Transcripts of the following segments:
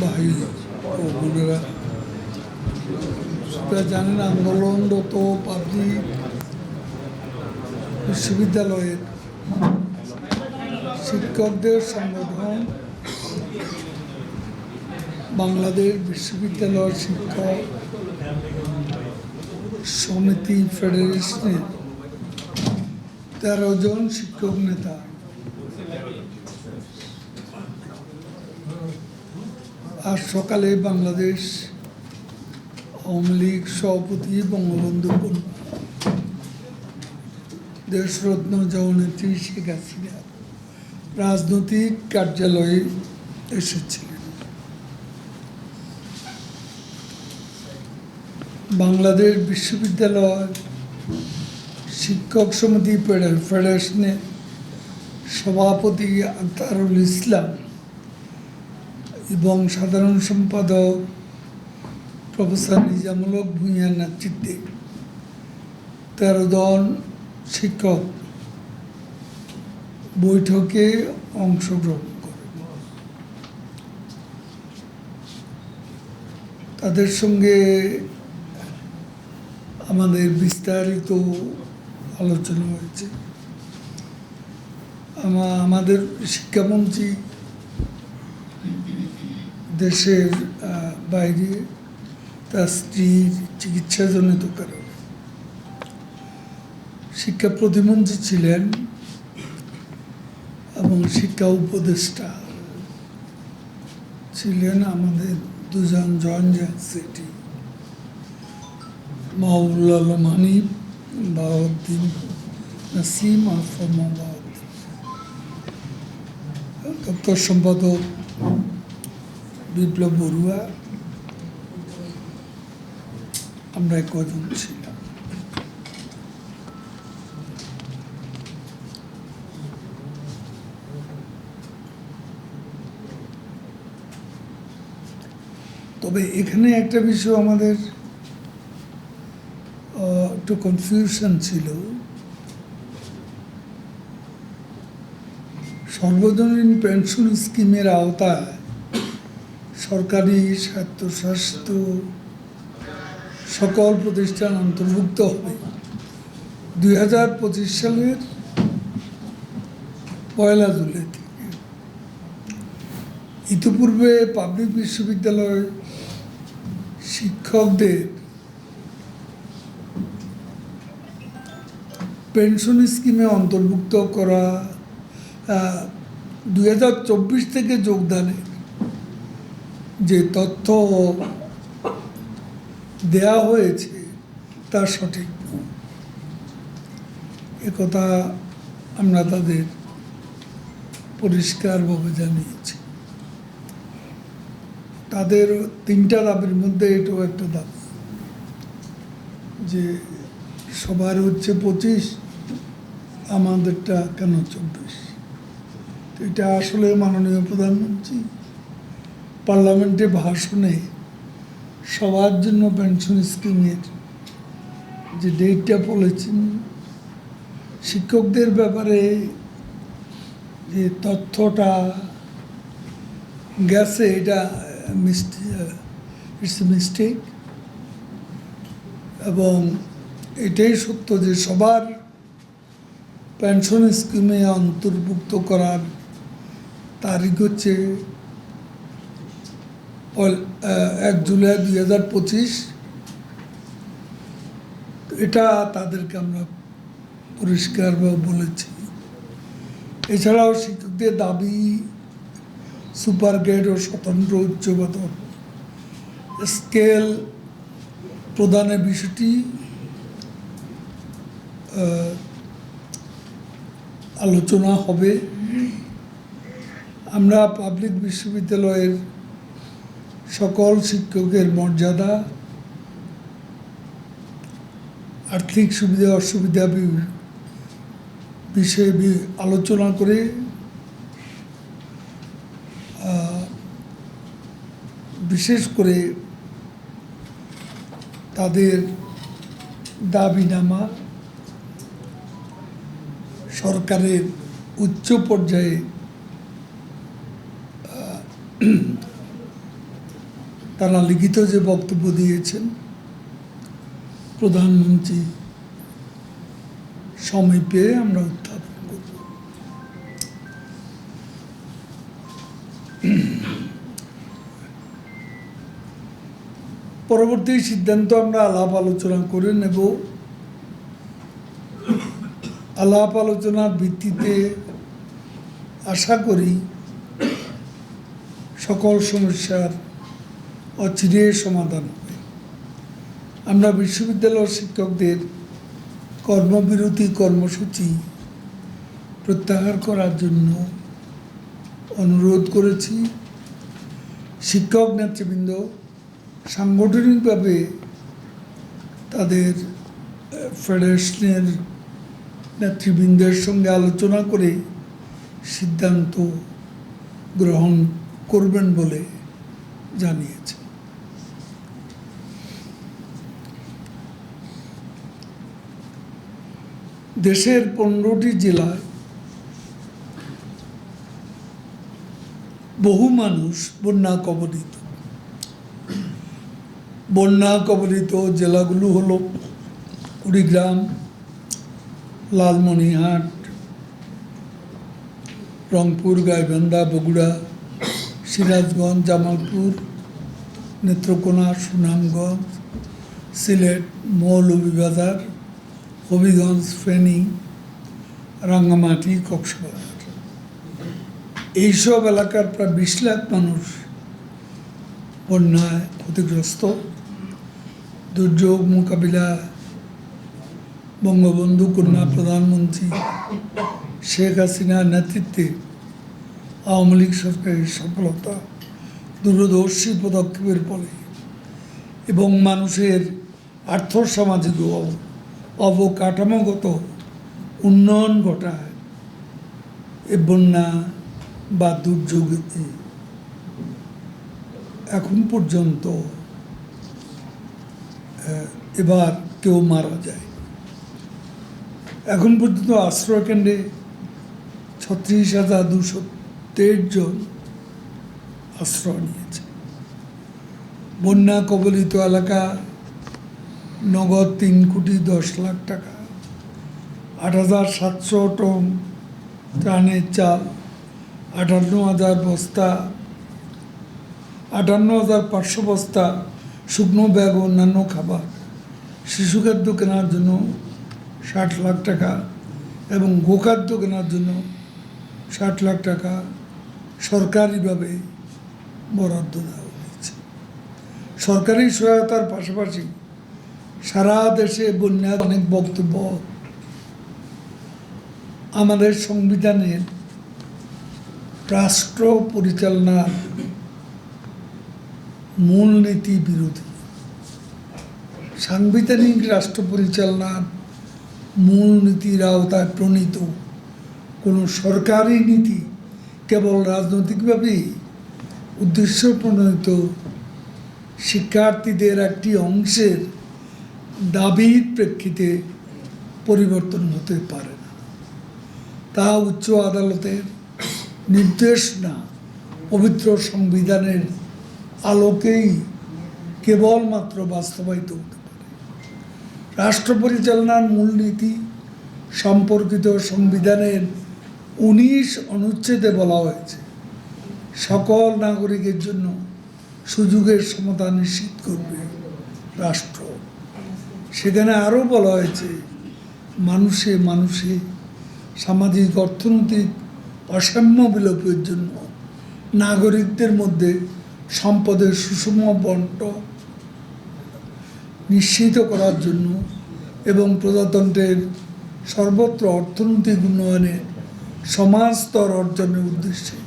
ভাই ও বোনেরা, সেটা জানেন আন্দোলনরত পাবলিক বিশ্ববিদ্যালয়ের শিক্ষকদের সংগঠন বাংলাদেশ বিশ্ববিদ্যালয় শিক্ষক সমিতি ফেডারেশনের 13 জন শিক্ষক নেতা আজ সকালে বাংলাদেশ আওয়ামী লীগ সভাপতি বঙ্গবন্ধু দেশরত্ন জননেত্রী শেখ হাসিনা রাজনৈতিক কার্যালয়ে এসেছিলেন। বাংলাদেশ বিশ্ববিদ্যালয় শিক্ষক সমিতি ফেডারেশনের সভাপতি আখতারুল ইসলাম এবং সাধারণ সম্পাদক প্রফেসর নিজামুল হক ভূঁইয়ার নেতৃত্বে 13 জন শিক্ষক বৈঠকে অংশগ্রহণ করেন। তাদের সঙ্গে আমাদের বিস্তারিত আলোচনা হয়েছে। আমাদের শিক্ষামন্ত্রী দেশের বাইরে তার স্ত্রীর চিকিৎসাজনিত কারণে, শিক্ষা প্রতিমন্ত্রী ছিলেন এবং শিক্ষা উপদেষ্টা ছিলেন আমাদের দুজন জয়েন্ট সেক্রেটারি মাহবুবুল আলম হানিফ, বাহাউদ্দিন নাসিম আর ফরমা বাহাউদ্দিন, দপ্তর সম্পাদক বিপ্লব বড়ুয়া, আমরা কজন ছিলাম। তবে এখানে একটা বিষয় আমাদের একটু কনফিউশন ছিল। সর্বজনীন পেনশন স্কিমের আওতায় সরকারি স্বায়ত্তশাসিত সকল প্রতিষ্ঠান অন্তর্ভুক্ত হবে 2025 সালের 1 জুলাই থেকে। ইতিপূর্বে পাবলিক বিশ্ববিদ্যালয় শিক্ষকদের পেনশন স্কিমে অন্তর্ভুক্ত করা 2024 থেকে যোগদানের যে তথ্য দেয়া হয়েছে তা সঠিক নয়। একথা আমরা তাদের পরিষ্কারভাবে জানিয়েছি। তাদের 3টা দাবির মধ্যে এটাও একটা দাবি যে সবার হচ্ছে 25, আমাদেরটা কেন 24। এটা আসলে মাননীয় প্রধানমন্ত্রী পার্লামেন্টে ভাষণে সবার জন্য পেনশন স্কিমের যে ডেটটা বলেছেন, শিক্ষকদের ব্যাপারে যে তথ্যটা গেছে এটা ইটস এ মিস্টেক। এবং এটাই সত্য যে সবার পেনশন স্কিমে অন্তর্ভুক্ত করার তারিখ হচ্ছে 1 জুলাই 2025। এটা তাদেরকে আমরা পরিষ্কারভাবে বলেছি। এছাড়াও শিক্ষকদের দাবি সুপার গ্রেড ও স্বতন্ত্র উচ্চ বেতন স্কেল প্রদানের বিষয়টি আলোচনা হবে। আমরা পাবলিক বিশ্ববিদ্যালয়ের সকল শিক্ষকের মর্যাদা, আর্থিক সুবিধা অসুবিধা বিষয়ে আলোচনা করে বিশেষ করে তাদের দাবিনামা সরকারের উচ্চ পর্যায়ে তারা লিখিত যে বক্তব্য দিয়েছেন, প্রধানমন্ত্রী সময় পেয়ে আমরা উত্থাপন করব। পরবর্তী সিদ্ধান্ত আমরা আলাপ আলোচনা করে নেব। আলাপ আলোচনার ভিত্তিতে আশা করি সকল সমস্যার অচিরে সমাধান হবে। আমরা বিশ্ববিদ্যালয়ের শিক্ষকদের কর্মবিরতি কর্মসূচি প্রত্যাহার করার জন্য অনুরোধ করেছি। শিক্ষক নেতৃবৃন্দ সাংগঠনিকভাবে তাদের ফেডারেশনের নেতৃবৃন্দের সঙ্গে আলোচনা করে সিদ্ধান্ত গ্রহণ করবেন বলে জানিয়েছে। দেশের 15টি জেলায় বহু মানুষ বন্যা কবলিত। বন্যা কবলিত জেলাগুলো হলো কুড়িগ্রাম, লালমনিরহাট, রংপুর, গাইবান্ধা, বগুড়া, সিরাজগঞ্জ, জামালপুর, নেত্রকোনা, সুনামগঞ্জ, সিলেট, মৌলভীবাজার, হবিগঞ্জ, ফেনী, রাঙ্গামাটি, কক্সবাজার। এইসব এলাকার প্রায় 20 লাখ মানুষ বন্যায় ক্ষতিগ্রস্ত। দুর্যোগ মোকাবিলা বঙ্গবন্ধু কন্যা প্রধানমন্ত্রী শেখ হাসিনার নেতৃত্বে আওয়ামী লীগ সরকারের সফলতা, দূরদর্শী পদক্ষেপের ফলে এবং মানুষের আর্থসামাজিক অবকাঠামোগত উন্নয়ন ঘটায় এ বন্যা বা দুর্যোগে এখন পর্যন্ত এবার কেউ মারা যায়। এখন পর্যন্ত আশ্রয়কেন্দ্রে 36,223 জন আশ্রয় নিয়েছে। বন্যা কবলিত এলাকা নগদ 3,10,00,000 টাকা, 8,700 টন ত্রাণের চাল, 58,000 বস্তা, 58,500 বস্তা শুকনো ব্যাগ ও অন্যান্য খাবার, শিশুখাদ্য কেনার জন্য 60 লাখ টাকা এবং গোখাদ্য কেনার জন্য 60 লাখ টাকা সরকারিভাবে বরাদ্দ দেওয়া হয়েছে। সরকারি সহায়তার পাশাপাশি সারা দেশে বন্যার অনেক বক্তব্য আমাদের সংবিধানের রাষ্ট্র পরিচালনার মূলনীতি বিরোধী। সাংবিধানিক রাষ্ট্র পরিচালনার মূলনীতির আওতায় প্রণীত কোনো সরকারি নীতি কেবল রাজনৈতিকভাবেই উদ্দেশ্য প্রণীত শিক্ষার্থীদের একটি অংশের দাবির প্রেক্ষিতে পরিবর্তন হতে পারে না। তা উচ্চ আদালতের নির্দেশ না, পবিত্র সংবিধানের আলোকেই কেবলমাত্র বাস্তবায়িত হতে পারে। রাষ্ট্র পরিচালনার মূলনীতি সম্পর্কিত সংবিধানের 19 অনুচ্ছেদে বলা হয়েছে, সকল নাগরিকের জন্য সুযোগের সমতা নিশ্চিত করবে রাষ্ট্র। সেখানে আরও বলা হয়েছে, মানুষে মানুষে সামাজিক অর্থনৈতিক অসাম্য বিলোপের জন্য নাগরিকদের মধ্যে সম্পদের সুষম বণ্টন নিশ্চিত করার জন্য এবং প্রজাতন্ত্রের সর্বত্র অর্থনৈতিক উন্নয়নে সমাজ স্তর অর্জনের উদ্দেশ্যে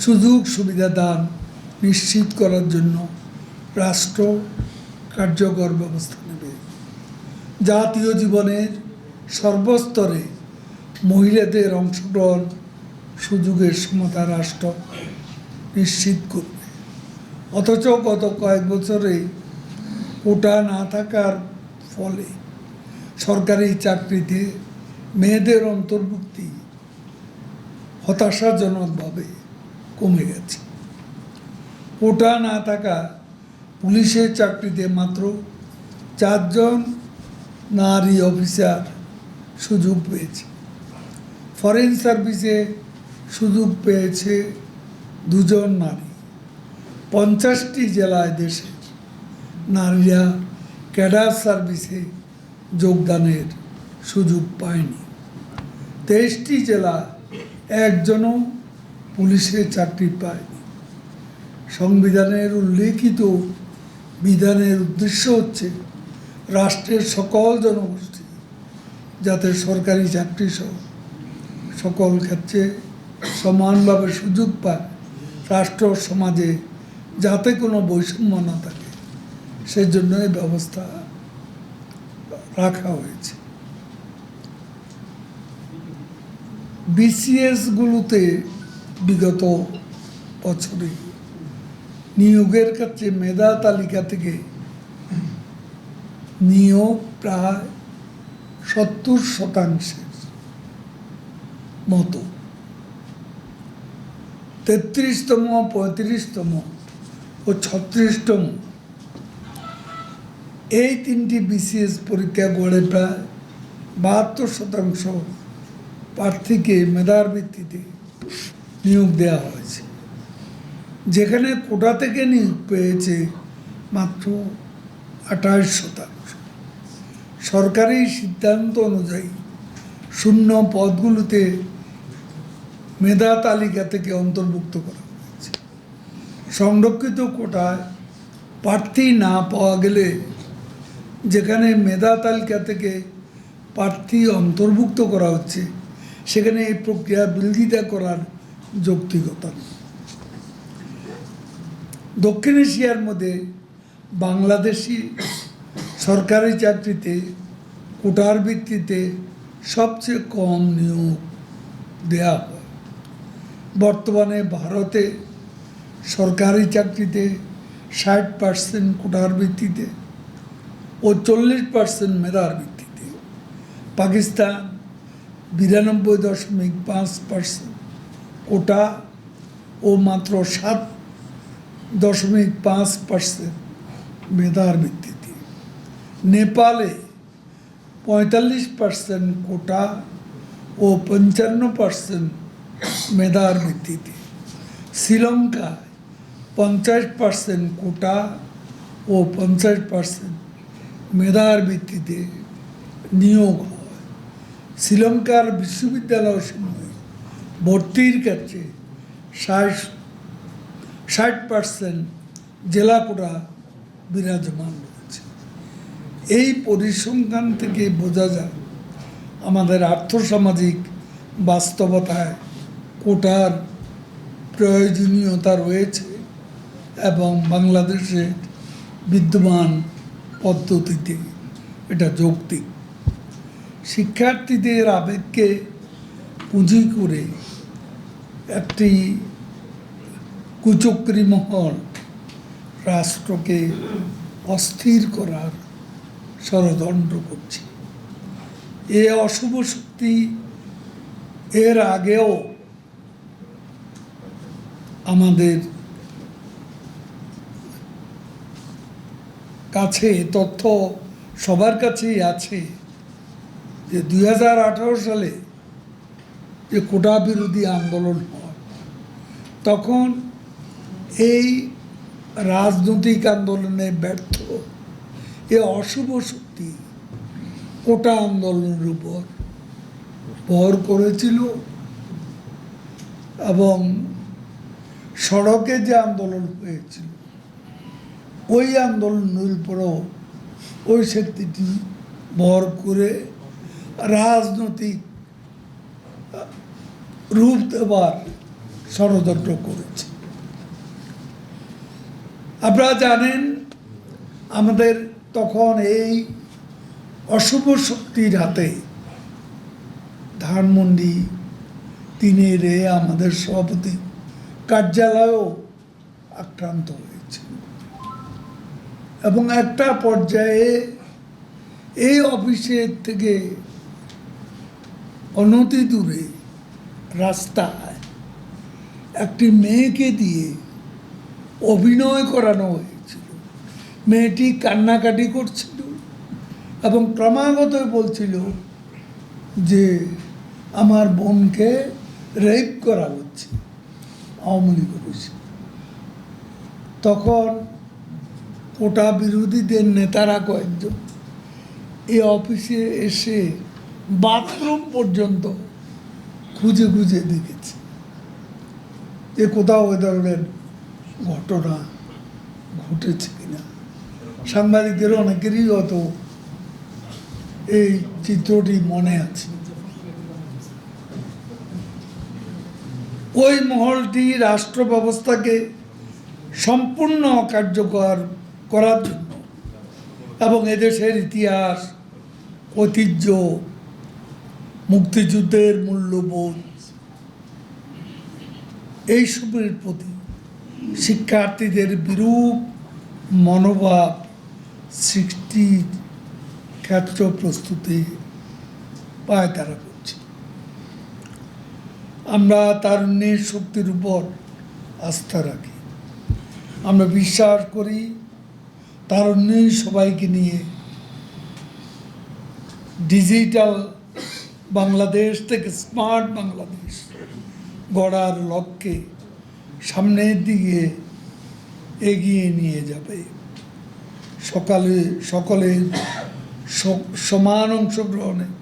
সুযোগ সুবিধা দান নিশ্চিত করার জন্য রাষ্ট্র কার্যকর ব্যবস্থা নেবে। জাতীয় জীবনের সর্বস্তরে মহিলাদের অংশগ্রহণ সুযোগের সমতা রাষ্ট্র নিশ্চিত করবে। অথচ গত কয়েক বছরে কোটা না থাকার ফলে সরকারি চাকরিতে মেয়েদের অন্তর্ভুক্তি হতাশাজনকভাবে কমে গেছে। কোটা না থাকা পুলিশের চাকরিতে মাত্র 4 জন নারী অফিসার সুযোগ পেয়েছে। ফরেন সার্ভিসে সুযোগ পেয়েছে 2 জন নারী। 50টি জেলায় দেশের নারীরা ক্যাডার সার্ভিসে যোগদানের সুযোগ পায়নি। 23টি জেলা একজনও পুলিশের চাকরি পায়নি। সংবিধানের উল্লেখিত বিধানের উদ্দেশ্য হচ্ছে রাষ্ট্রের সকল জনগোষ্ঠী যাতে সরকারি চাকরি সহ সকল ক্ষেত্রে সমানভাবে সুযোগ পায়, রাষ্ট্র সমাজে যাতে কোনো বৈষম্য না থাকে সেজন্য এই ব্যবস্থা রাখা হয়েছে। বিসিএসগুলোতে বিগত বছরে নিয়োগের ক্ষেত্রে মেধা তালিকা থেকে নিয়োগ প্রায় 70% মতো। 33তম, 35তম ও 36তম এই 3টি বিসিএস পরীক্ষা গড়ে প্রায় 72% প্রার্থীকে মেধার ভিত্তিতে নিয়োগ দেওয়া হয়েছে, যেখানে কোটা থেকে নিয়োগ পেয়েছে মাত্র 28%। সরকারি সিদ্ধান্ত অনুযায়ী শূন্য পদগুলোতে মেধা তালিকা থেকে অন্তর্ভুক্ত করা হয়েছে। সংরক্ষিত কোটায় প্রার্থী না পাওয়া গেলে যেখানে মেধা তালিকা থেকে প্রার্থী অন্তর্ভুক্ত করা হচ্ছে সেখানে এই প্রক্রিয়া বিরোধিতা করার যৌক্তিকতা নেই। দক্ষিণ এশিয়ার মধ্যে বাংলাদেশি সরকারি চাকরিতে কোটার ভিত্তিতে সবচেয়ে কম নিয়োগ দেওয়া হয়। বর্তমানে ভারতে সরকারি চাকরিতে 60% কোটার ভিত্তিতে ও 40% মেধার ভিত্তিতে। পাকিস্তান 92.5% কোটা ও মাত্র 7.5% মেধার ভিত্তিতে। নেপালে 45% কোটা ও 55% মেধার ভিত্তিতে। শ্রীলঙ্কায় 50% কোটা ও 50% মেধার ভিত্তিতে নিয়োগ হয়। শ্রীলঙ্কার বিশ্ববিদ্যালয়সমূহে ভর্তির ক্ষেত্রে 60% জেলা কোটা বিরাজমান রয়েছে। এই পরিসংখ্যান থেকে বোঝা যায় আমাদের আর্থসামাজিক বাস্তবতায় কোটার প্রয়োজনীয়তা রয়েছে এবং বাংলাদেশের বিদ্যমান পদ্ধতিতে এটা যৌক্তিক। শিক্ষার্থীদের আবেগকে পুঁজি করে একটি কুচক্রী মহল রাষ্ট্রকে অস্থির করার ষড়যন্ত্র করছে। এ অশুভ শক্তি এর আগেও আমাদের কাছে তথ্য সবার কাছেই আছে যে 2018 সালে যে কোটা বিরোধী আন্দোলন হয় তখন এই রাজনৈতিক আন্দোলনে ব্যর্থ এ অশুভ শক্তি কোটা আন্দোলনের উপর ভর করেছিল এবং সড়কে যে আন্দোলন হয়েছিল ওই আন্দোলনের উপরও ওই শক্তিটি ভর করে রাজনৈতিক রূপ দেওয়ার ষড়যন্ত্র করেছে। আপনারা জানেন আমাদের তখন এই অশুভ শক্তির হাতে ধানমন্ডি 3-এ আমাদের সভাপতি কার্যালয়ও আক্রান্ত হয়েছে এবং একটা পর্যায়ে এই অফিসের থেকে অনতি দূরে রাস্তায় একটি মেয়েকে দিয়ে অভিনয় করানো হয়েছিল মেয়েটি কান্নাকাটি করছিল এবং ক্রমাগত বলছিল যে আমার বোনকে রেপ করা হচ্ছে আওয়ামী লীগ অফিসে। তখন কোটা বিরোধীদের নেতারা কয়েকজন এই অফিসে এসে বাথরুম পর্যন্ত খুঁজে খুঁজে দেখেছে যে কোথাও এ ধরনের ঘটনা ঘটেছে কিনা। সাংবাদিকদের অনেকেরই হয়তো এই চিত্রটি মনে আছে। ওই মহলটি রাষ্ট্র ব্যবস্থাকে সম্পূর্ণ অকার্যকর করার জন্য এবং এদেশের ইতিহাস, ঐতিহ্য, মুক্তিযুদ্ধের মূল্যবোধ এইসবের প্রতি শিক্ষার্থীদের বিরূপ মনোভাব সৃষ্টির ক্ষেত্র প্রস্তুতি পায়তারা করছে। আমরা তারুণ্যের শক্তির উপর আস্থা রাখি। আমরা বিশ্বাস করি তারুণ্যই সবাইকে নিয়ে ডিজিটাল বাংলাদেশ থেকে স্মার্ট বাংলাদেশ গড়ার লক্ষ্যে সামনের দিকে এগিয়ে নিয়ে যাবে। সকলের সমান অংশগ্রহণের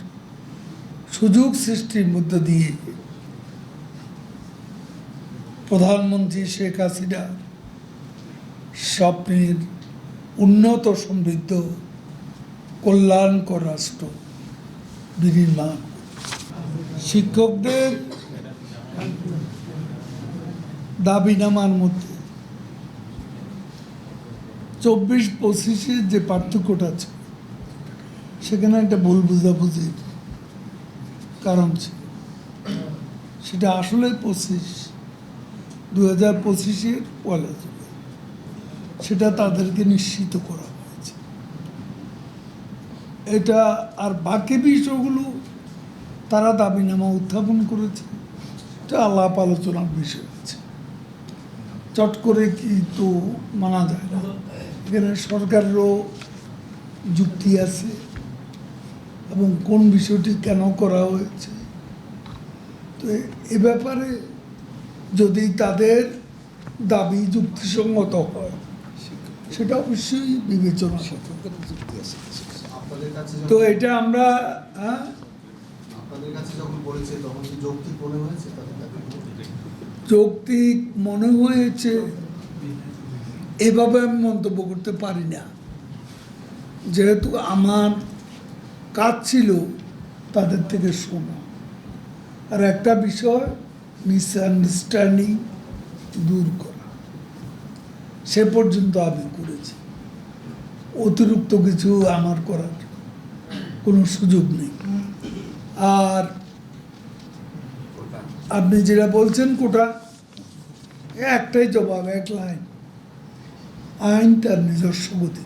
সুযোগ সৃষ্টির মধ্য দিয়ে প্রধানমন্ত্রী শেখ হাসিনা স্বপ্নের উন্নত সমৃদ্ধ কল্যাণকর রাষ্ট্র বিনির্মাণ। শিক্ষকদের দাবিনামার মধ্যে 24-25-এর যে পার্থক্যটা আছে সেখানে একটা ভুল বুঝাবুঝির কারণ ছিল। সেটা আসলে 2025-এর পয়লা জুলাই সেটা তাদেরকে নিশ্চিত করা হয়েছে। এটা আর বাকি বিষয়গুলো তারা দাবিনামা উত্থাপন করেছে, এটা আলাপ আলোচনার বিষয় আছে। চট করে কি তো মানা যায় না, এখানে সরকারেরও যুক্তি আছে এবং কোন বিষয়টি কেন করা হয়েছে। তো এ ব্যাপারে যদি তাদের দাবি যুক্তিসঙ্গত হয় সেটা অবশ্যই বিবেচনা করতে। তো এটা আমরা যৌক্তিক মনে হয়েছে এভাবে আমি মন্তব্য করতে পারি না, যেহেতু আমার কাজ ছিল তাদের থেকে শোনা। আর একটা বিষয় মিসআন্ডারস্ট্যান্ডিং দূর করা, সে পর্যন্ত আমি করেছি। অতিরিক্ত কিছু আমার করার কোনো সুযোগ নেই। আর আপনি যেটা বলছেন কোটা, একটাই জবাব, এক লাইন, আইন তার নিজস্ব গতি।